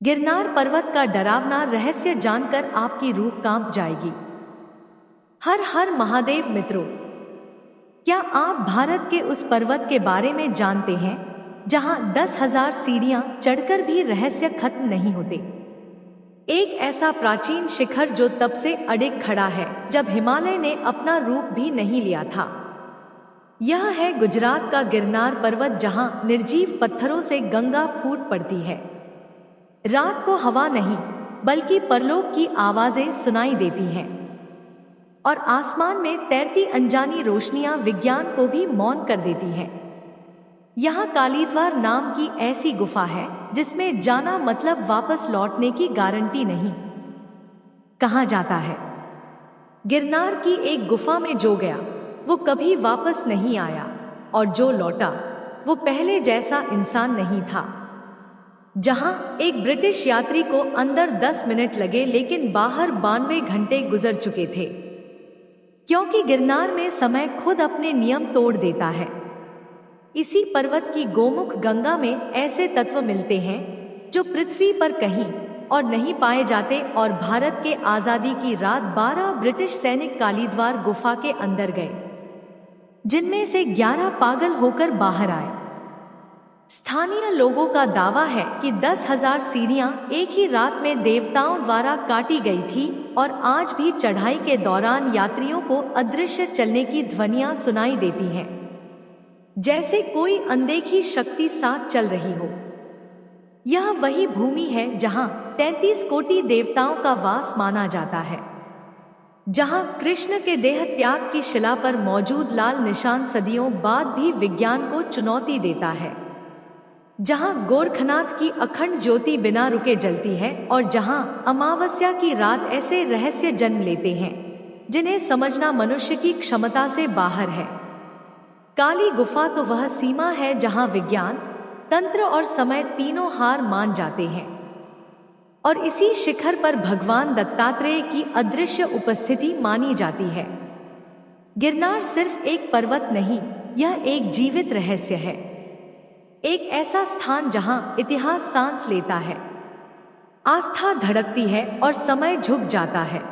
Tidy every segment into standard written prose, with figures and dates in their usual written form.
गिरनार पर्वत का डरावना रहस्य जानकर आपकी रूह कांप जाएगी। हर हर महादेव मित्रों, क्या आप भारत के उस पर्वत के बारे में जानते हैं जहां 10,000 सीढ़ियां चढ़कर भी रहस्य खत्म नहीं होते? एक ऐसा प्राचीन शिखर जो तब से अडिग खड़ा है जब हिमालय ने अपना रूप भी नहीं लिया था। यह है गुजरात का गिरनार पर्वत, जहां निर्जीव पत्थरों से गंगा फूट पड़ती है। रात को हवा नहीं बल्कि परलोक की आवाजें सुनाई देती हैं और आसमान में तैरती अनजानी रोशनियां विज्ञान को भी मौन कर देती हैं। यहाँ कालीद्वार नाम की ऐसी गुफा है जिसमें जाना मतलब वापस लौटने की गारंटी नहीं। कहा जाता है गिरनार की एक गुफा में जो गया वो कभी वापस नहीं आया, और जो लौटा वो पहले जैसा इंसान नहीं था। जहां एक ब्रिटिश यात्री को अंदर 10 मिनट लगे लेकिन बाहर 92 घंटे गुजर चुके थे, क्योंकि गिरनार में समय खुद अपने नियम तोड़ देता है। इसी पर्वत की गोमुख गंगा में ऐसे तत्व मिलते हैं जो पृथ्वी पर कहीं और नहीं पाए जाते, और भारत के आजादी की रात 12 ब्रिटिश सैनिक कालीद्वार गुफा के अंदर गए, जिनमें से 11 पागल होकर बाहर आए। स्थानीय लोगों का दावा है कि 10,000 सीढ़ियां एक ही रात में देवताओं द्वारा काटी गई थी, और आज भी चढ़ाई के दौरान यात्रियों को अदृश्य चलने की ध्वनियां सुनाई देती हैं, जैसे कोई अनदेखी शक्ति साथ चल रही हो। यह वही भूमि है जहां 33 कोटि देवताओं का वास माना जाता है, जहां कृष्ण के देह त्याग की शिला पर मौजूद लाल निशान सदियों बाद भी विज्ञान को चुनौती देता है, जहां गोरखनाथ की अखंड ज्योति बिना रुके जलती है, और जहां अमावस्या की रात ऐसे रहस्य जन्म लेते हैं जिन्हें समझना मनुष्य की क्षमता से बाहर है। काली गुफा तो वह सीमा है जहां विज्ञान, तंत्र और समय तीनों हार मान जाते हैं, और इसी शिखर पर भगवान दत्तात्रेय की अदृश्य उपस्थिति मानी जाती है। गिरनार सिर्फ एक पर्वत नहीं, यह एक जीवित रहस्य है, एक ऐसा स्थान जहां इतिहास सांस लेता है, आस्था धड़कती है और समय झुक जाता है।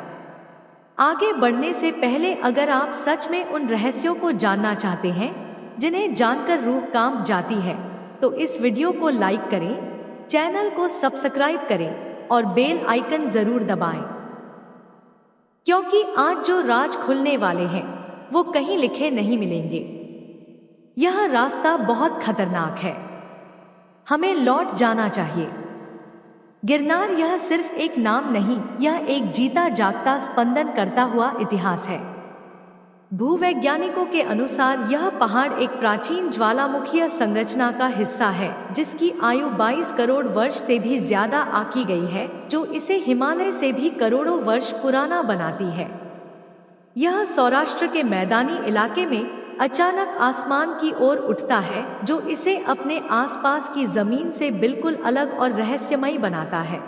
आगे बढ़ने से पहले अगर आप सच में उन रहस्यों को जानना चाहते हैं जिन्हें जानकर रूह कांप जाती है, तो इस वीडियो को लाइक करें, चैनल को सब्सक्राइब करें और बेल आइकन जरूर दबाएं, क्योंकि आज जो राज खुलने वाले हैं वो कहीं लिखे नहीं मिलेंगे। यह रास्ता बहुत खतरनाक है, हमें लौट जाना चाहिए। गिरनार यह सिर्फ एक नाम नहीं, यह एक जीता जागता स्पंदन करता हुआ इतिहास है। भूवैज्ञानिकों के अनुसार यह पहाड़ एक प्राचीन ज्वालामुखीय संरचना का हिस्सा है जिसकी आयु 22 करोड़ वर्ष से भी ज्यादा आंकी गई है, जो इसे हिमालय से भी करोड़ों वर्ष पुराना बनाती है। यह सौराष्ट्र के मैदानी इलाके में अचानक आसमान की ओर उठता है, जो इसे अपने आसपास की जमीन से बिल्कुल अलग और रहस्यमयी बनाता है।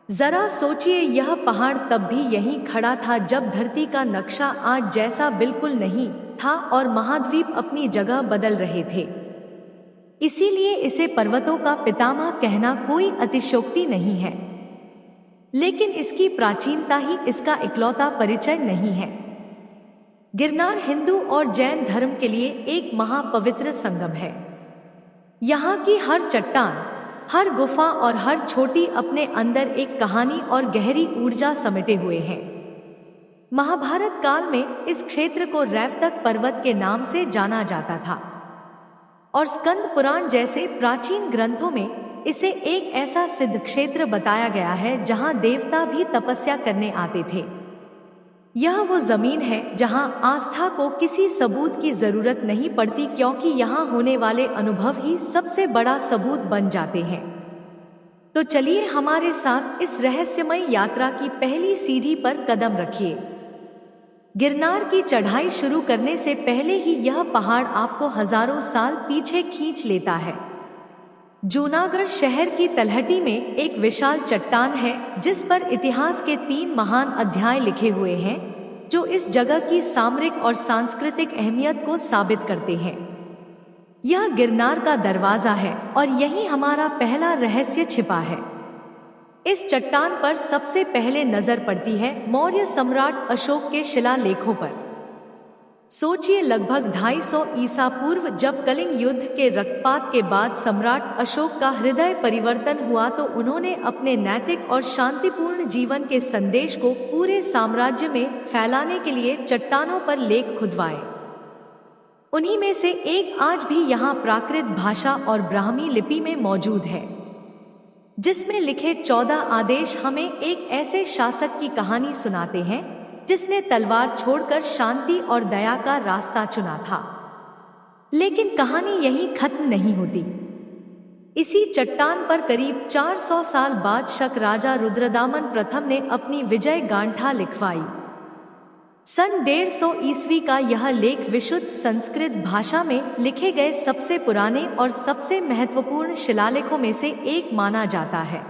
जरा सोचिए, यह पहाड़ तब भी यहीं खड़ा था जब धरती का नक्शा आज जैसा बिल्कुल नहीं था और महाद्वीप अपनी जगह बदल रहे थे। इसीलिए इसे पर्वतों का पितामह कहना कोई अतिशयोक्ति नहीं है, लेकिन इसकी प्राचीनता ही इसका इकलौता परिचय नहीं है। गिरनार हिंदू और जैन धर्म के लिए एक महापवित्र संगम है। यहाँ की हर चट्टान, हर गुफा और हर छोटी अपने अंदर एक कहानी और गहरी ऊर्जा समेटे हुए हैं। महाभारत काल में इस क्षेत्र को रैवतक पर्वत के नाम से जाना जाता था, और स्कंद पुराण जैसे प्राचीन ग्रंथों में इसे एक ऐसा सिद्ध क्षेत्र बताया गया है जहां देवता भी तपस्या करने आते थे। यह वो जमीन है जहां आस्था को किसी सबूत की जरूरत नहीं पड़ती, क्योंकि यहाँ होने वाले अनुभव ही सबसे बड़ा सबूत बन जाते हैं। तो चलिए हमारे साथ इस रहस्यमय यात्रा की पहली सीढ़ी पर कदम रखिए। गिरनार की चढ़ाई शुरू करने से पहले ही यह पहाड़ आपको हजारों साल पीछे खींच लेता है। जूनागढ़ शहर की तलहटी में एक विशाल चट्टान है जिस पर इतिहास के 3 महान अध्याय लिखे हुए हैं, जो इस जगह की सामरिक और सांस्कृतिक अहमियत को साबित करते हैं। यह गिरनार का दरवाजा है और यही हमारा पहला रहस्य छिपा है। इस चट्टान पर सबसे पहले नजर पड़ती है मौर्य सम्राट अशोक के शिलालेखों पर। सोचिए, लगभग 250 ईसा पूर्व जब कलिंग युद्ध के रक्तपात के बाद सम्राट अशोक का हृदय परिवर्तन हुआ तो उन्होंने अपने नैतिक और शांतिपूर्ण जीवन के संदेश को पूरे साम्राज्य में फैलाने के लिए चट्टानों पर लेख खुदवाए। उन्हीं में से एक आज भी यहाँ प्राकृत भाषा और ब्राह्मी लिपि में मौजूद है, जिसमें लिखे 14 आदेश हमें एक ऐसे शासक की कहानी सुनाते हैं जिसने तलवार छोड़कर शांति और दया का रास्ता चुना था। लेकिन कहानी यहीं खत्म नहीं होती। इसी चट्टान पर करीब 400 साल बाद शक राजा रुद्रदामन प्रथम ने अपनी विजय गांठा लिखवाई। सन 150 ईस्वी का यह लेख विशुद्ध संस्कृत भाषा में लिखे गए सबसे पुराने और सबसे महत्वपूर्ण शिलालेखों में से एक माना जाता है।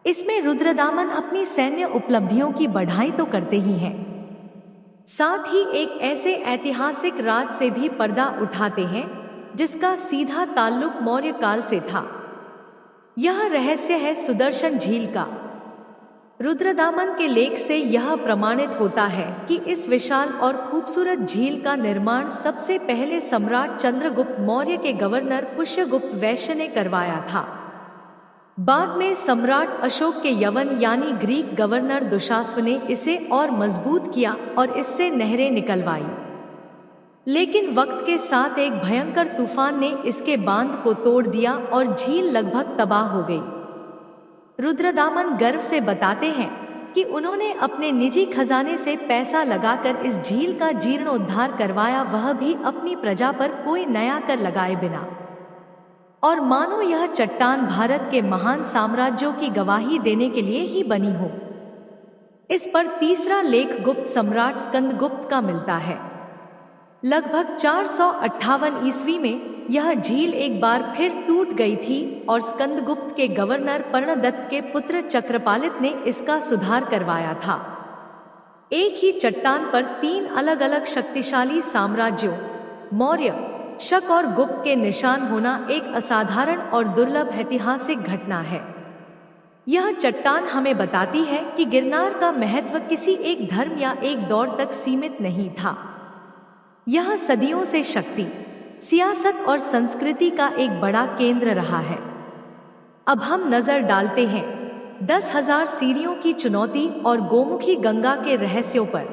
इसमें रुद्रदामन अपनी सैन्य उपलब्धियों की बढ़ाई तो करते ही हैं, साथ ही एक ऐसे ऐतिहासिक राज से भी पर्दा उठाते हैं जिसका सीधा ताल्लुक मौर्य काल से था। यह रहस्य है सुदर्शन झील का। रुद्रदामन के लेख से यह प्रमाणित होता है कि इस विशाल और खूबसूरत झील का निर्माण सबसे पहले सम्राट चंद्रगुप्त मौर्य के गवर्नर पुष्यगुप्त वैश्य ने करवाया था। बाद में सम्राट अशोक के यवन यानी ग्रीक गवर्नर दुशास्व ने इसे और मजबूत किया और इससे नहरें निकलवाई। लेकिन वक्त के साथ एक भयंकर तूफान ने इसके बांध को तोड़ दिया और झील लगभग तबाह हो गई। रुद्रदामन गर्व से बताते हैं कि उन्होंने अपने निजी खजाने से पैसा लगाकर इस झील का जीर्णोद्धार करवाया, वह भी अपनी प्रजा पर कोई नया कर लगाए बिना। और मानो यह चट्टान भारत के महान साम्राज्यों की गवाही देने के लिए ही बनी हो। इस पर तीसरा लेख गुप्त सम्राट स्कंदगुप्त का मिलता है। लगभग 458 ईस्वी में यह झील एक बार फिर टूट गई थी और स्कंदगुप्त के गवर्नर पर्णदत्त के पुत्र चक्रपालित ने इसका सुधार करवाया था। एक ही चट्टान पर 3 अलग अलग शक्तिशाली साम्राज्यों मौर्य, शक और गुप्त के निशान होना एक असाधारण और दुर्लभ ऐतिहासिक घटना है। यह चट्टान हमें बताती है कि गिरनार का महत्व किसी एक धर्म या एक दौर तक सीमित नहीं था। यह सदियों से शक्ति, सियासत और संस्कृति का एक बड़ा केंद्र रहा है। अब हम नजर डालते हैं 10,000 सीढ़ियों की चुनौती और गोमुखी गंगा के रहस्यों पर।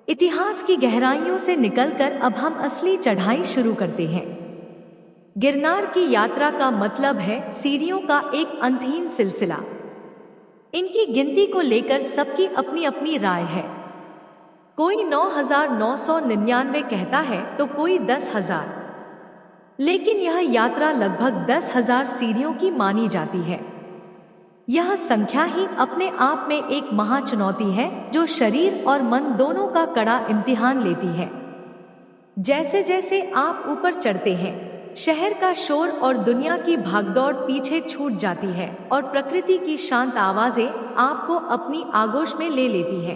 इतिहास की गहराइयों से निकलकर अब हम असली चढ़ाई शुरू करते हैं। गिरनार की यात्रा का मतलब है सीढ़ियों का एक अंतहीन सिलसिला। इनकी गिनती को लेकर सबकी अपनी अपनी राय है। कोई 9,999 कहता है तो कोई 10,000, लेकिन यह यात्रा लगभग 10,000 सीढ़ियों की मानी जाती है। यह संख्या ही अपने आप में एक महाचुनौती है जो शरीर और मन दोनों का कड़ा इम्तिहान लेती है। जैसे जैसे आप ऊपर चढ़ते हैं, शहर का शोर और दुनिया की भागदौड़ पीछे छूट जाती है और प्रकृति की शांत आवाजें आपको अपनी आगोश में ले लेती है।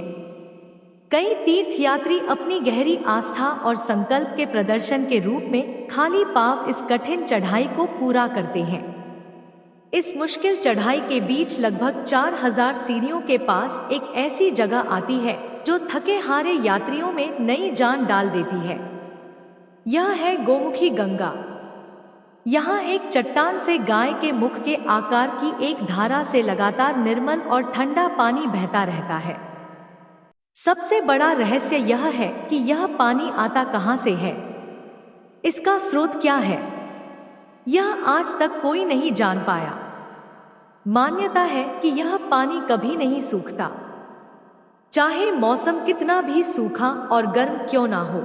कई तीर्थयात्री अपनी गहरी आस्था और संकल्प के प्रदर्शन के रूप में खाली पांव इस कठिन चढ़ाई को पूरा करते हैं। इस मुश्किल चढ़ाई के बीच लगभग 4,000 सीढ़ियों के पास एक ऐसी जगह आती है जो थके हारे यात्रियों में नई जान डाल देती है। यह है गोमुखी गंगा। यहाँ एक चट्टान से गाय के मुख के आकार की एक धारा से लगातार निर्मल और ठंडा पानी बहता रहता है। सबसे बड़ा रहस्य यह है कि यह पानी आता कहां से है, इसका स्रोत क्या है, यह आज तक कोई नहीं जान पाया। मान्यता है कि यह पानी कभी नहीं सूखता, चाहे मौसम कितना भी सूखा और गर्म क्यों ना हो।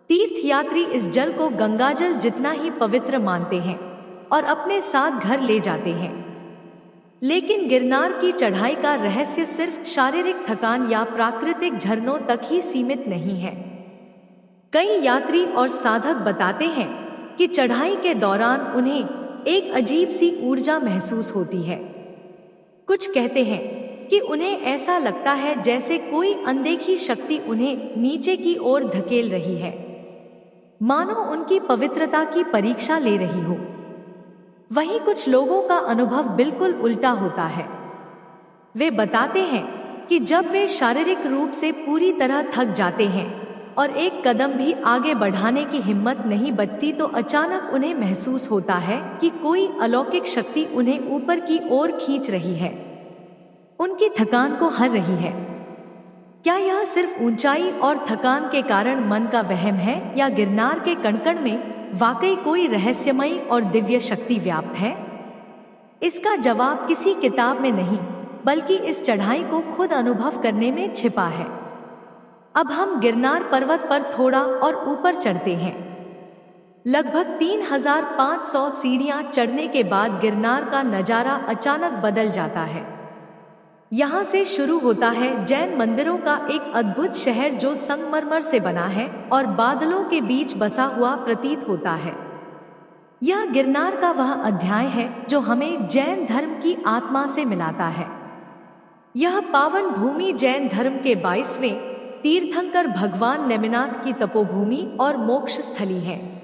तीर्थयात्री इस जल को गंगाजल जितना ही पवित्र मानते हैं और अपने साथ घर ले जाते हैं। लेकिन गिरनार की चढ़ाई का रहस्य सिर्फ शारीरिक थकान या प्राकृतिक झरनों तक ही सीमित नहीं है। कई यात्री और साधक बताते हैं कि चढ़ाई के दौरान उन्हें एक अजीब सी ऊर्जा महसूस होती है। कुछ कहते हैं कि उन्हें ऐसा लगता है जैसे कोई अनदेखी शक्ति उन्हें नीचे की ओर धकेल रही है, मानो उनकी पवित्रता की परीक्षा ले रही हो। वहीं कुछ लोगों का अनुभव बिल्कुल उल्टा होता है। वे बताते हैं कि जब वे शारीरिक रूप से पूरी तरह थक जाते हैं और एक कदम भी आगे बढ़ाने की हिम्मत नहीं बचती, तो अचानक उन्हें महसूस होता है कि कोई अलौकिक शक्ति उन्हें ऊपर की ओर खींच रही है, उनकी थकान को हर रही है। क्या यह सिर्फ ऊंचाई और थकान के कारण मन का वहम है, या गिरनार के कण-कण में वाकई कोई रहस्यमयी और दिव्य शक्ति व्याप्त है? इसका जवाब किसी किताब में नहीं, बल्कि इस चढ़ाई को खुद अनुभव करने में छिपा है। अब हम गिरनार पर्वत पर थोड़ा और ऊपर चढ़ते हैं। लगभग 3500 सीढ़ियां चढ़ने के बाद गिरनार का नजारा अचानक बदल जाता है। यहाँ से शुरू होता है जैन मंदिरों का एक अद्भुत शहर, जो संगमरमर से बना है और बादलों के बीच बसा हुआ प्रतीत होता है। यह गिरनार का वह अध्याय है जो हमें जैन धर्म की आत्मा से मिलाता है। यह पावन भूमि जैन धर्म के 22वें तीर्थंकर भगवान नेमिनाथ की तपोभूमि और मोक्ष स्थली है।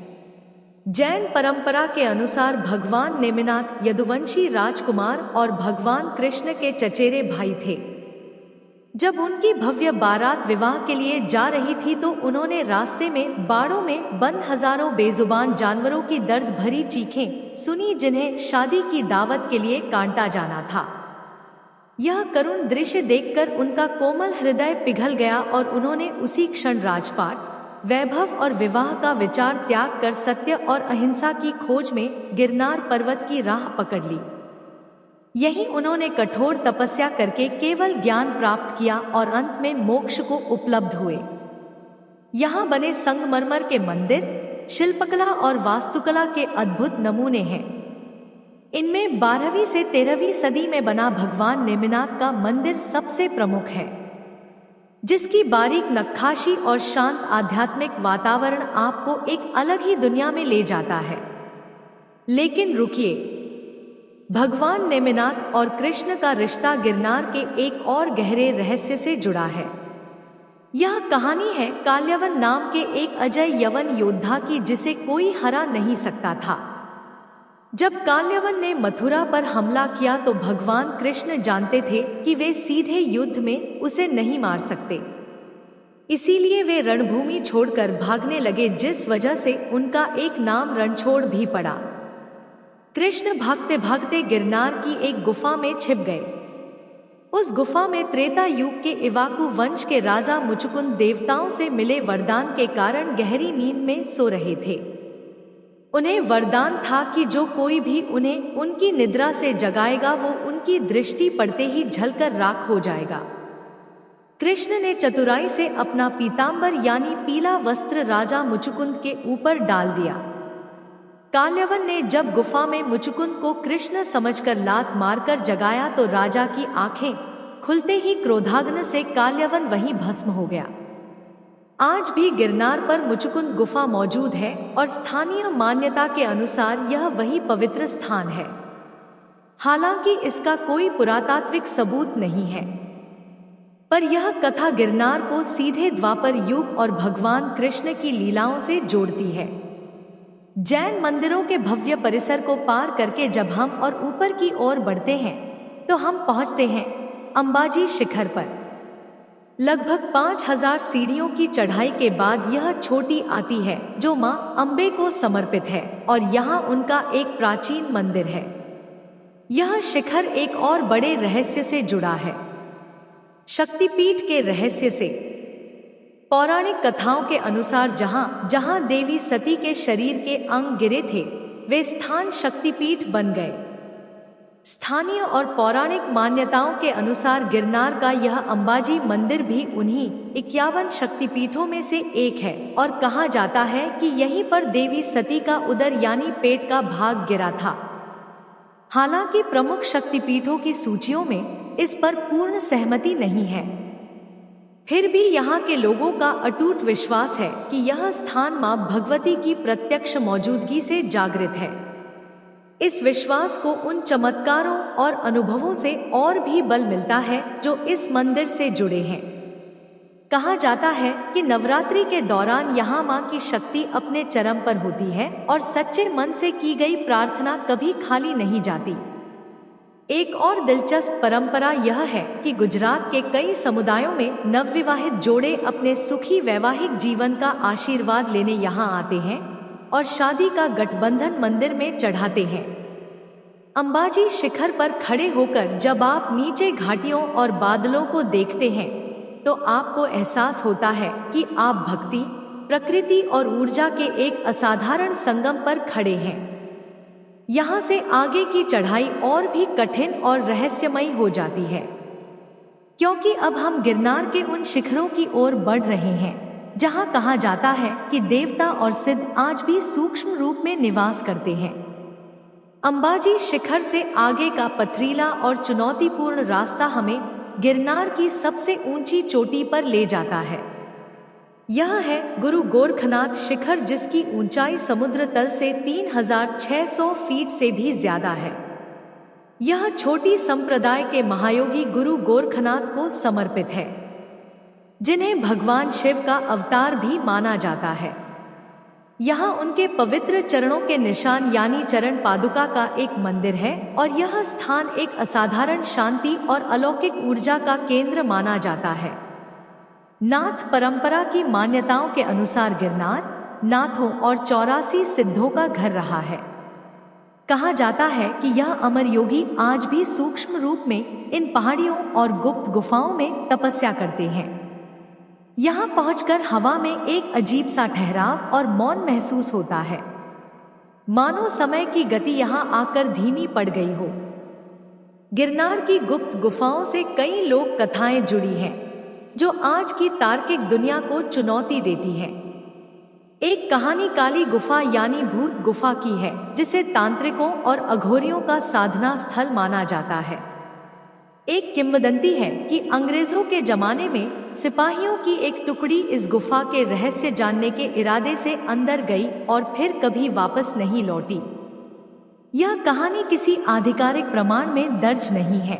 जैन परंपरा के अनुसार भगवान नेमिनाथ यदुवंशी राजकुमार और भगवान कृष्ण के चचेरे भाई थे। जब उनकी भव्य बारात विवाह के लिए जा रही थी, तो उन्होंने रास्ते में बाड़ों में बंद हजारों बेजुबान जानवरों की दर्द भरी चीखें सुनी, जिन्हें शादी की दावत के लिए काटा जाना था। यह करुण दृश्य देखकर उनका कोमल हृदय पिघल गया और उन्होंने उसी क्षण राजपाट, वैभव और विवाह का विचार त्याग कर सत्य और अहिंसा की खोज में गिरनार पर्वत की राह पकड़ ली। यहीं उन्होंने कठोर तपस्या करके केवल ज्ञान प्राप्त किया और अंत में मोक्ष को उपलब्ध हुए। यहाँ बने संगमरमर के मंदिर, शिल्पकला और वास्तुकला के अद्भुत नमूने हैं। इनमें 12वीं से 13वीं सदी में बना भगवान नेमिनाथ का मंदिर सबसे प्रमुख है, जिसकी बारीक नक्काशी और शांत आध्यात्मिक वातावरण आपको एक अलग ही दुनिया में ले जाता है। लेकिन रुकिए, भगवान नेमिनाथ और कृष्ण का रिश्ता गिरनार के एक और गहरे रहस्य से जुड़ा है। यह कहानी है काल्यवन नाम के एक अजय यवन योद्धा की, जिसे कोई हरा नहीं सकता था। जब काल्यवन ने मथुरा पर हमला किया, तो भगवान कृष्ण जानते थे कि वे सीधे युद्ध में उसे नहीं मार सकते। इसीलिए वे रणभूमि छोड़कर भागने लगे, जिस वजह से उनका एक नाम रणछोड़ भी पड़ा। कृष्ण भागते भागते गिरनार की एक गुफा में छिप गए। उस गुफा में त्रेता युग के इवाकू वंश के राजा मुचुकुंद देवताओं से मिले वरदान के कारण गहरी नींद में सो रहे थे। उन्हें वरदान था कि जो कोई भी उन्हें उनकी निद्रा से जगाएगा, वो उनकी दृष्टि पड़ते ही जलकर राख हो जाएगा। कृष्ण ने चतुराई से अपना पीतांबर यानी पीला वस्त्र राजा मुचुकुंद के ऊपर डाल दिया। काल्यवन ने जब गुफा में मुचुकुंद को कृष्ण समझकर लात मारकर जगाया, तो राजा की आंखें खुलते ही क्रोधाग्नि से काल्यवन वहीं भस्म हो गया। आज भी गिरनार पर मुचुकुंद गुफा मौजूद है और स्थानीय मान्यता के अनुसार यह वही पवित्र स्थान है। हालांकि इसका कोई पुरातात्विक सबूत नहीं है, पर यह कथा गिरनार को सीधे द्वापर युग और भगवान कृष्ण की लीलाओं से जोड़ती है। जैन मंदिरों के भव्य परिसर को पार करके जब हम और ऊपर की ओर बढ़ते हैं, तो हम पहुंचते हैं अंबाजी शिखर पर। लगभग 5000 सीढ़ियों की चढ़ाई के बाद यह चोटी आती है, जो मां अंबे को समर्पित है, और यहाँ उनका एक प्राचीन मंदिर है। यह शिखर एक और बड़े रहस्य से जुड़ा है, शक्तिपीठ के रहस्य से। पौराणिक कथाओं के अनुसार जहाँ जहाँ देवी सती के शरीर के अंग गिरे थे, वे स्थान शक्तिपीठ बन गए। स्थानीय और पौराणिक मान्यताओं के अनुसार गिरनार का यह अंबाजी मंदिर भी उन्हीं 51 शक्तिपीठों में से एक है, और कहा जाता है कि यहीं पर देवी सती का उदर यानी पेट का भाग गिरा था। हालांकि प्रमुख शक्तिपीठों की सूचियों में इस पर पूर्ण सहमति नहीं है, फिर भी यहाँ के लोगों का अटूट विश्वास है कि यह स्थान मां भगवती की प्रत्यक्ष मौजूदगी से जागृत है। इस विश्वास को उन चमत्कारों और अनुभवों से और भी बल मिलता है जो इस मंदिर से जुड़े हैं। कहा जाता है कि नवरात्रि के दौरान यहाँ माँ की शक्ति अपने चरम पर होती है और सच्चे मन से की गई प्रार्थना कभी खाली नहीं जाती। एक और दिलचस्प परंपरा यह है कि गुजरात के कई समुदायों में नवविवाहित जोड़े अपने सुखी वैवाहिक जीवन का आशीर्वाद लेने यहाँ आते हैं और शादी का गठबंधन मंदिर में चढ़ाते हैं। अंबाजी शिखर पर खड़े होकर जब आप नीचे घाटियों और बादलों को देखते हैं तो आपको एहसास होता है कि आप भक्ति, प्रकृति और ऊर्जा के एक असाधारण संगम पर खड़े हैं। यहाँ से आगे की चढ़ाई और भी कठिन और रहस्यमयी हो जाती है, क्योंकि अब हम गिरनार के उन शिखरों की ओर बढ़ रहे हैं जहाँ कहा जाता है कि देवता और सिद्ध आज भी सूक्ष्म रूप में निवास करते हैं। अंबाजी शिखर से आगे का पथरीला और चुनौतीपूर्ण रास्ता हमें गिरनार की सबसे ऊंची चोटी पर ले जाता है। यह है गुरु गोरखनाथ शिखर, जिसकी ऊंचाई समुद्र तल से 3600 फीट से भी ज्यादा है। यह छोटी संप्रदाय के महायोगी गुरु गोरखनाथ को समर्पित है, जिन्हें भगवान शिव का अवतार भी माना जाता है। यहाँ उनके पवित्र चरणों के निशान यानी चरण पादुका का एक मंदिर है और यह स्थान एक असाधारण शांति और अलौकिक ऊर्जा का केंद्र माना जाता है। नाथ परंपरा की मान्यताओं के अनुसार गिरनार नाथों और 84 सिद्धों का घर रहा है। कहा जाता है कि यह अमर योगी आज भी सूक्ष्म रूप में इन पहाड़ियों और गुप्त गुफाओं में तपस्या करते हैं। यहाँ पहुंचकर हवा में एक अजीब सा ठहराव और मौन महसूस होता है, मानो समय की गति यहाँ आकर धीमी पड़ गई हो। गिरनार की गुप्त गुफाओं से कई लोक कथाएं जुड़ी हैं, जो आज की तार्किक दुनिया को चुनौती देती हैं। एक कहानी काली गुफा यानी भूत गुफा की है, जिसे तांत्रिकों और अघोरियों का साधना स्थल माना जाता है। एक किंवदंती है कि अंग्रेजों के जमाने में सिपाहियों की एक टुकड़ी इस गुफा के रहस्य जानने के इरादे से अंदर गई और फिर कभी वापस नहीं लौटी। यह कहानी किसी आधिकारिक प्रमाण में दर्ज नहीं है,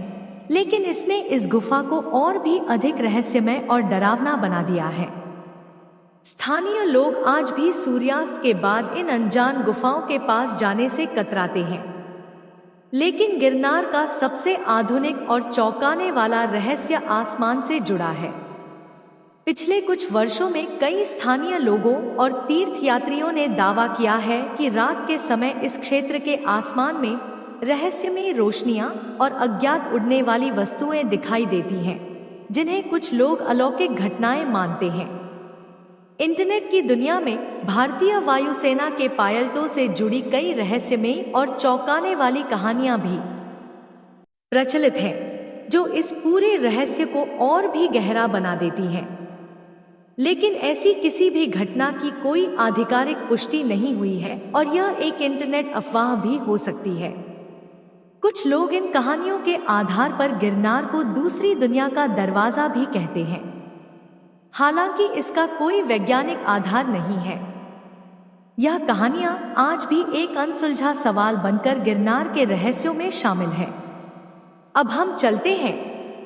लेकिन इसने इस गुफा को और भी अधिक रहस्यमय और डरावना बना दिया है। स्थानीय लोग आज भी सूर्यास्त के बाद इन अनजान गुफाओं के पास जाने से कतराते हैं, लेकिन गिरनार का सबसे आधुनिक और चौंकाने वाला रहस्य आसमान से जुड़ा है। पिछले कुछ वर्षों में कई स्थानीय लोगों और तीर्थयात्रियों ने दावा किया है कि रात के समय इस क्षेत्र के आसमान में रहस्यमयी रोशनियां और अज्ञात उड़ने वाली वस्तुएं दिखाई देती हैं, जिन्हें कुछ लोग अलौकिक घटनाएं मानते हैं। इंटरनेट की दुनिया में भारतीय वायुसेना के पायलटों से जुड़ी कई रहस्यमयी और चौंकाने वाली कहानियां भी प्रचलित हैं, जो इस पूरे रहस्य को और भी गहरा बना देती हैं। लेकिन ऐसी किसी भी घटना की कोई आधिकारिक पुष्टि नहीं हुई है और यह एक इंटरनेट अफवाह भी हो सकती है। कुछ लोग इन कहानियों के आधार पर गिरनार को दूसरी दुनिया का दरवाजा भी कहते हैं, हालांकि इसका कोई वैज्ञानिक आधार नहीं है। यह कहानियां आज भी एक अनसुलझा सवाल बनकर गिरनार के रहस्यों में शामिल है। अब हम चलते हैं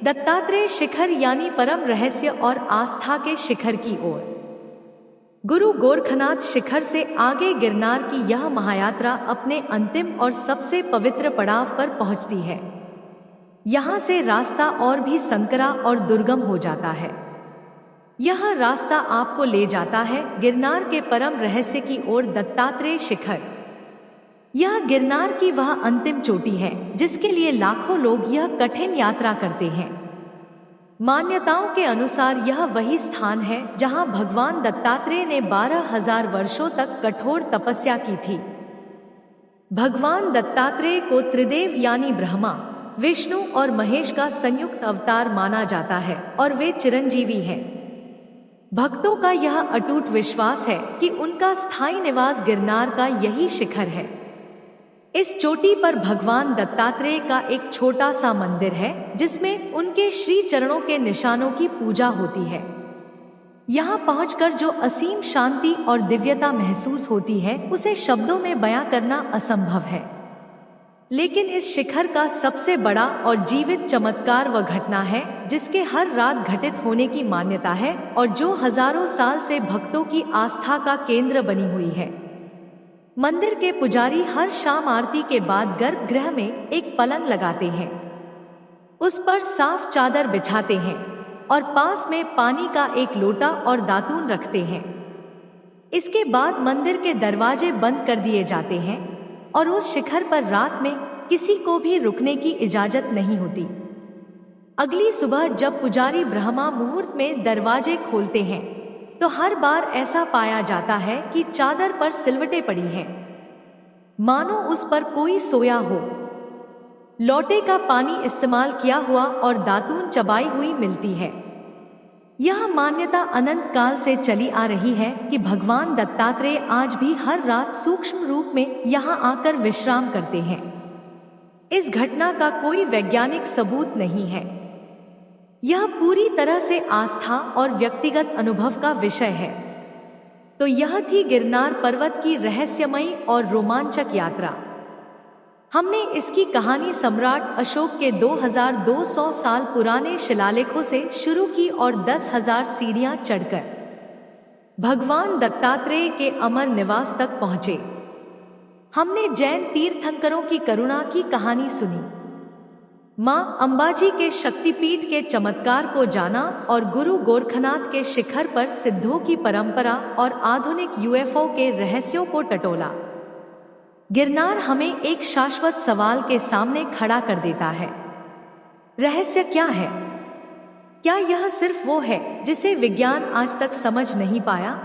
दत्तात्रेय शिखर यानी परम रहस्य और आस्था के शिखर की ओर। गुरु गोरखनाथ शिखर से आगे गिरनार की यह महायात्रा अपने अंतिम और सबसे पवित्र पड़ाव पर पहुंचती है। यहाँ से रास्ता और भी संकरा और दुर्गम हो जाता है। यह रास्ता आपको ले जाता है गिरनार के परम रहस्य की ओर, दत्तात्रेय शिखर। यह गिरनार की वह अंतिम चोटी है जिसके लिए लाखों लोग यह कठिन यात्रा करते हैं। मान्यताओं के अनुसार यह वही स्थान है जहां भगवान दत्तात्रेय ने 12,000 वर्षों तक कठोर तपस्या की थी। भगवान दत्तात्रेय को त्रिदेव यानी ब्रह्मा, विष्णु और महेश का संयुक्त अवतार माना जाता है और वे चिरंजीवी हैं। भक्तों का यह अटूट विश्वास है कि उनका स्थायी निवास गिरनार का यही शिखर है। इस चोटी पर भगवान दत्तात्रेय का एक छोटा सा मंदिर है जिसमें उनके श्री चरणों के निशानों की पूजा होती है। यहाँ पहुंचकर जो असीम शांति और दिव्यता महसूस होती है उसे शब्दों में बयां करना असंभव है। लेकिन इस शिखर का सबसे बड़ा और जीवित चमत्कार वह घटना है जिसके हर रात घटित होने की मान्यता है और जो हजारों साल से भक्तों की आस्था का केंद्र बनी हुई है। मंदिर के पुजारी हर शाम आरती के बाद गर्भगृह में एक पलंग लगाते हैं, उस पर साफ चादर बिछाते हैं और पास में पानी का एक लोटा और दातून रखते हैं। इसके बाद मंदिर के दरवाजे बंद कर दिए जाते हैं और उस शिखर पर रात में किसी को भी रुकने की इजाजत नहीं होती। अगली सुबह जब पुजारी ब्रह्मा मुहूर्त में दरवाजे खोलते हैं तो हर बार ऐसा पाया जाता है कि चादर पर सिलवटें पड़ी हैं, मानो उस पर कोई सोया हो। लोटे का पानी इस्तेमाल किया हुआ और दातून चबाई हुई मिलती है। यह मान्यता अनंत काल से चली आ रही है कि भगवान दत्तात्रेय आज भी हर रात सूक्ष्म रूप में यहाँ आकर विश्राम करते हैं। इस घटना का कोई वैज्ञानिक सबूत नहीं है, यह पूरी तरह से आस्था और व्यक्तिगत अनुभव का विषय है। तो यह थी गिरनार पर्वत की रहस्यमयी और रोमांचक यात्रा। हमने इसकी कहानी सम्राट अशोक के 2200 साल पुराने शिलालेखों से शुरू की और 10,000 सीढ़ियां चढ़कर भगवान दत्तात्रेय के अमर निवास तक पहुंचे। हमने जैन तीर्थंकरों की करुणा की कहानी सुनी, मां अंबाजी के शक्तिपीठ के चमत्कार को जाना और गुरु गोरखनाथ के शिखर पर सिद्धों की परंपरा और आधुनिक यूएफओ के रहस्यों को टटोला। गिरनार हमें एक शाश्वत सवाल के सामने खड़ा कर देता है, रहस्य क्या है? क्या यह सिर्फ वो है जिसे विज्ञान आज तक समझ नहीं पाया,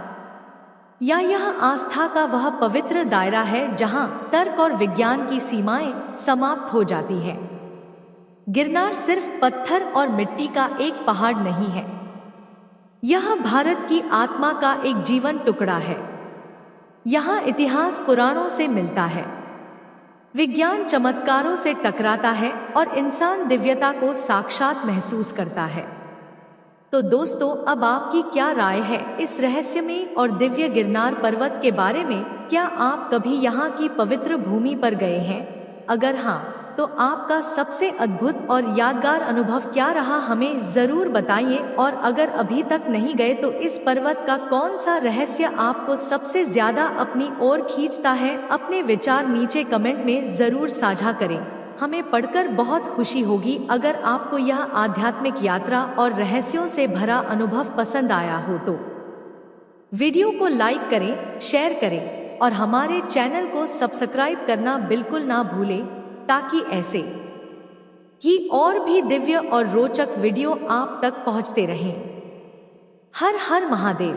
या यह आस्था का वह पवित्र दायरा है जहां तर्क और विज्ञान की सीमाएं समाप्त हो जाती हैं? गिरनार सिर्फ पत्थर और मिट्टी का एक पहाड़ नहीं है, यह भारत की आत्मा का एक जीवन टुकड़ा है। यहाँ इतिहास पुराणों से मिलता है, विज्ञान चमत्कारों से टकराता है और इंसान दिव्यता को साक्षात महसूस करता है। तो दोस्तों, अब आपकी क्या राय है इस रहस्यमयी और दिव्य गिरनार पर्वत के बारे में? क्या आप कभी यहाँ की पवित्र भूमि पर गए हैं? अगर हाँ, तो आपका सबसे अद्भुत और यादगार अनुभव क्या रहा, हमें जरूर बताइए। और अगर अभी तक नहीं गए तो इस पर्वत का कौन सा रहस्य आपको सबसे ज्यादा अपनी ओर खींचता है? अपने विचार नीचे कमेंट में जरूर साझा करें, हमें पढ़कर बहुत खुशी होगी। अगर आपको यह आध्यात्मिक यात्रा और रहस्यों से भरा अनुभव पसंद आया हो तो वीडियो को लाइक करें, शेयर करें और हमारे चैनल को सब्सक्राइब करना बिल्कुल ना भूलें, ताकि ऐसे ही और भी दिव्य और रोचक वीडियो आप तक पहुंचते रहें। हर हर महादेव।